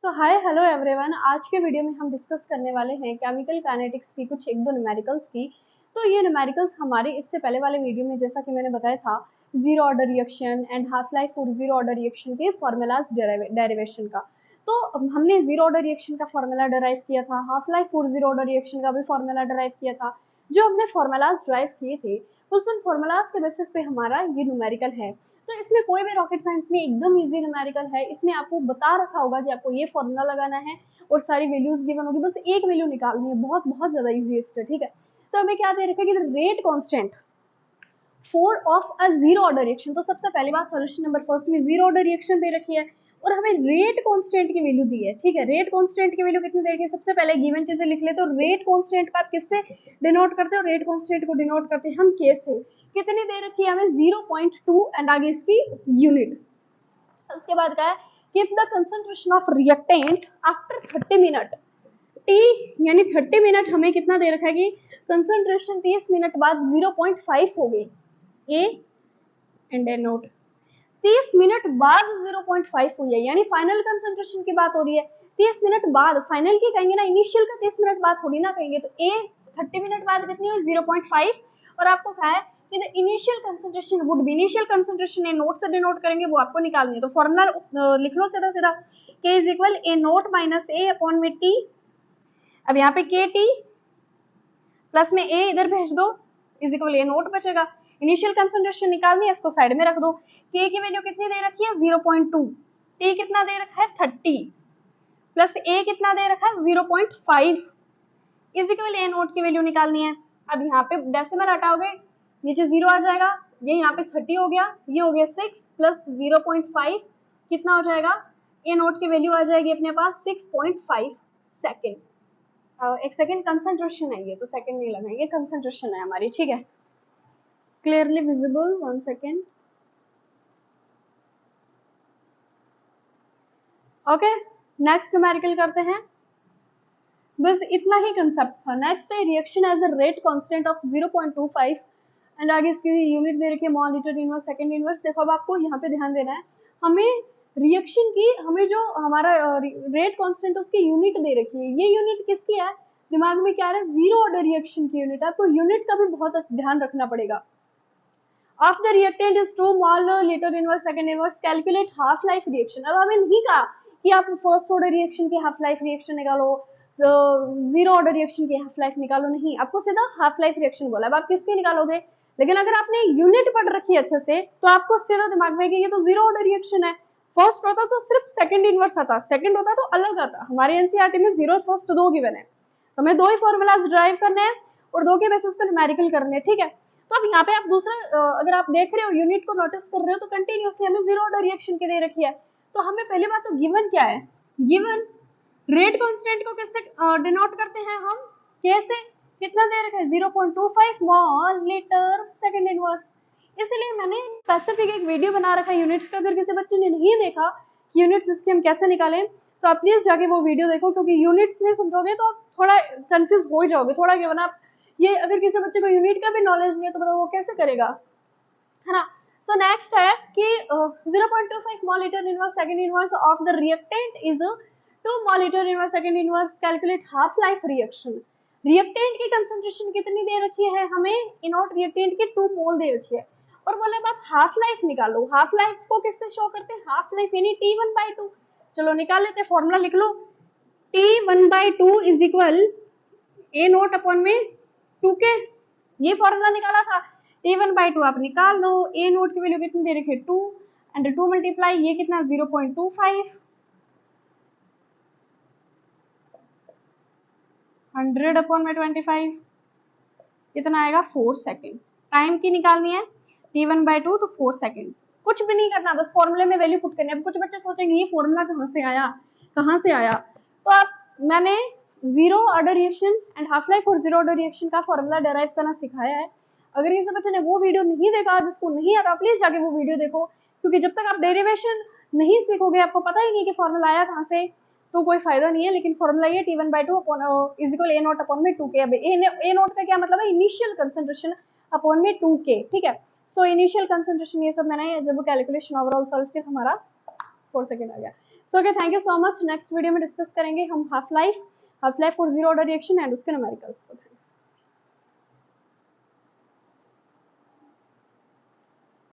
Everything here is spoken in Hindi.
सो हाय हेलो एवरीवन। आज के वीडियो में हम डिस्कस करने वाले हैं केमिकल काइनेटिक्स की कुछ एक दो न्यूमेरिकल्स की। तो ये न्यूमेरिकल्स हमारे इससे पहले वाले वीडियो में जैसा कि मैंने बताया था zero order reaction and half life for zero order reaction के फॉर्मूलाज डेरिवेशन का। तो हमने जीरो ऑर्डर रिएक्शन का फॉर्मूला डराइव किया था, half life for zero order reaction का भी फॉर्मूला डराइव किया था। जो हमने फॉर्मूलाज ड्राइव किए थे उन फॉर्मूलाज के बेसिस पे हमारा ये न्यूमेरिकल है। तो इसमें कोई भी रॉकेट साइंस में एकदम इजी न्यूमेरिकल है। इसमें आपको बता रखा होगा कि आपको ये फॉर्मूला लगाना है और सारी वैल्यूज गिवन होगी, बस एक वैल्यू निकालनी है। बहुत बहुत ज्यादा इजीएस्ट है, ठीक है। तो हमें क्या दे रखा है कि rate constant four of a zero order reaction. तो सबसे पहली बात सॉल्यूशन नंबर फर्स्ट में जीरो ऑर्डर रिएक्शन दे रखी है और हमें रेट कांस्टेंट की वैल्यू दी है, ठीक है। रेट कांस्टेंट की वैल्यू कितनी दे रखी है, सबसे पहले गिवन चीजें लिख लेते हो। रेट कांस्टेंट का किससे डिनोट करते हो, रेट कांस्टेंट को डिनोट करते हैं हम के से। कितनी दे रखी है हमें 0.2 एंड आगे इसकी यूनिट। उसके बाद क्या है कि if the concentration of reactant after 30 minute T यानी 30 मिनट हमें कितना दे रखा है कि कंसंट्रेशन 30 मिनट बाद 0.5 हो गई। A and A note 30 minute बाद 0.5 हुई है, यानी फाइनल कंसंट्रेशन की बात हो रही है। 30 मिनट बाद फाइनल की कहेंगे ना, इनिशियल का 30 मिनट बाद थोड़ी ना कहेंगे। तो ए 30 मिनट बाद कितनी हुई 0.5 और आपको कहा है कि the initial concentration would be, initial concentration A note से डिनोट करेंगे, वो आपको निकालनी है। तो फॉर्मूला लिख लो सीधा सीधा, के is equal A note minus A upon में टी। अब यहाँ पे के टी प्लस में ए इधर भेज दो, इज इक्वल ए नोट बचेगा। इनिशियल कंसंट्रेशन निकालनी है, इसको साइड में रख दो। के की वैल्यू कितनी दे रखी है 0.2, टी कितना दे रखा है 30 प्लस ए कितना दे रखा है 0.5 इज इक्वल ए नोट की वैल्यू निकालनी है। अब यहाँ पे डेसिमल हटाओगे नीचे 0 आ जाएगा, ये यहाँ पे 30 हो गया, ये हो गया 6 प्लस 0.5 कितना हो जाएगा, ए नोट की वैल्यू आ जाएगी अपने पास 6.5 सेकेंड। एक सेकेंड कंसंट्रेशन है ये, तो सेकेंड नहीं लगाएंगे, कंसंट्रेशन है हमारी, ठीक है। Clearly visible, 1 second. Okay, next numerical करते हैं। बस इतना ही कंसेप्ट था। नेक्स्ट है reaction as a rate constant of 0.25 and आगे इसकी यूनिट दे रखी है mole litre inverse second inverse. देखो अब आपको यहाँ पे ध्यान देना है, हमें रिएक्शन की, हमें जो हमारा रेट कांस्टेंट उसकी यूनिट दे रखी है। ये यूनिट किसकी है, दिमाग में क्या है, जीरो ऑर्डर रिएक्शन की यूनिट है। आपको यूनिट का भी बहुत ध्यान रखना पड़ेगा। Of the reactant is 2 mol litre inverse second inverse, calculate half life reaction. अब हमें नहीं कहा कि आप फर्स्ट ऑर्डर रिएक्शन की हाफ लाइफ रिएक्शन निकालो, जीरो ऑर्डर रिएक्शन की हाफ लाइफ निकालो, नहीं, आपको सीधा हाफ लाइफ रिएक्शन बोला। अब आप किसकी निकालोगे, लेकिन अगर आपने यूनिट पढ़ रखी है अच्छे से तो आपको सीधा दिमाग में कि ये तो जीरो ऑर्डर रिएक्शन है। फर्स्ट होता तो सिर्फ सेकंड इनवर्स आता, सेकंड होता तो अलग आता। हमारे एनसीईआरटी में जीरो फर्स्ट दो गिवन है, हमें दो ही फॉर्मूलाज ड्राइव करने हैं और दो के बेसिस पर न्यूमेरिकल करने हैं, ठीक है। तो अब यहाँ पे आप दूसरा अगर आप देख रहे हो, यूनिट को नोटिस कर रहे हो, तो कंटिन्यूअसली हमें जीरो ऑर्डर रिएक्शन की दे रखी है। तो हमें पहली बात तो गिवन क्या है, गिवन रेट कांस्टेंट को किससे डिनोट करते हैं हम, कैसे, कितना दे रखा है 0.25 मॉल लीटर सेकंड इनवर्स। इसलिए मैंने स्पेसिफिक एक वीडियो बना रखा है यूनिट्स का। अगर किसी बच्चे ने नहीं देखा कि यूनिट्स इसके हम कैसे निकालें, तो आप प्लीज जाके वो वीडियो देखो, क्योंकि यूनिट्स नहीं समझोगे तो आप थोड़ा कंफ्यूज हो जाओगे, थोड़ा क्या बना। ये अगर किसी बच्चे को यूनिट का भी नॉलेज नहीं है तो बताओ वो कैसे करेगा, है ना। सो नेक्स्ट है कि 0.25 mol liter inverse second inverse of the reactant is 2 mol liter inverse second inverse, calculate half life reaction। Reactant की कंसंट्रेशन कितनी दे रखी है हमें, इनॉट रिएक्टेंट की 2 मोल दे रखी है और बोले बात हाफ लाइफ निकालो। हाफ लाइफ को किससे शो करते हैं, हाफ लाइफ यानी T1/2। चलो निकाल लेते, फॉर्मूला लिख लो, T1/2 is equal A naught upon में 2k। ये फॉर्मूला निकाला था, T1/2 आप निकाल लो। ए नोट की वैल्यू कितनी दे रखी है 2 एंड 2 मल्टीप्लाई ये कितना 0.25, 100 अपॉन में 25 कितना आएगा 4 सेकेंड। टाइम की निकालनी है T1/2 तो 4 सेकेंड। कुछ भी नहीं करना, बस फॉर्मूले में वैल्यू पुट करनी है। अब कुछ बच्चे सोचेंगे ये फॉर्मूला कहाँ से आया, कहाँ से आया। तो आप, मैंने zero order reaction and half life और जीरो ऑर्डर रिएक्शन का फॉर्मूला डेराइव करना सिखाया है। अगर किसी बच्चे ने वो वीडियो नहीं देखा, जिसको नहीं आता, प्लीज जाके वो वीडियो देखो, क्योंकि जब तक आप डेरिवेशन नहीं सीखोगे, आपको पता ही नहीं कि फॉर्मूला आया कहाँ से, तो कोई फायदा नहीं है। लेकिन फॉर्मूला ये T1/2 is equal A not upon में 2k। अब ए नॉट का क्या मतलब है, इनिशियल कंसंट्रेशन अपॉन में 2k, ठीक है। सो इनिशियल कंसंट्रेशन ये सब मैंने जब कैलकुलेशन ओवरऑल सॉल्व किया हमारा 4 सेकेंड आ गया। So okay, thank you so much. Next video में डिस्कस करेंगे हम half life for zero order reaction and उसके न्यूमेरिकल्स।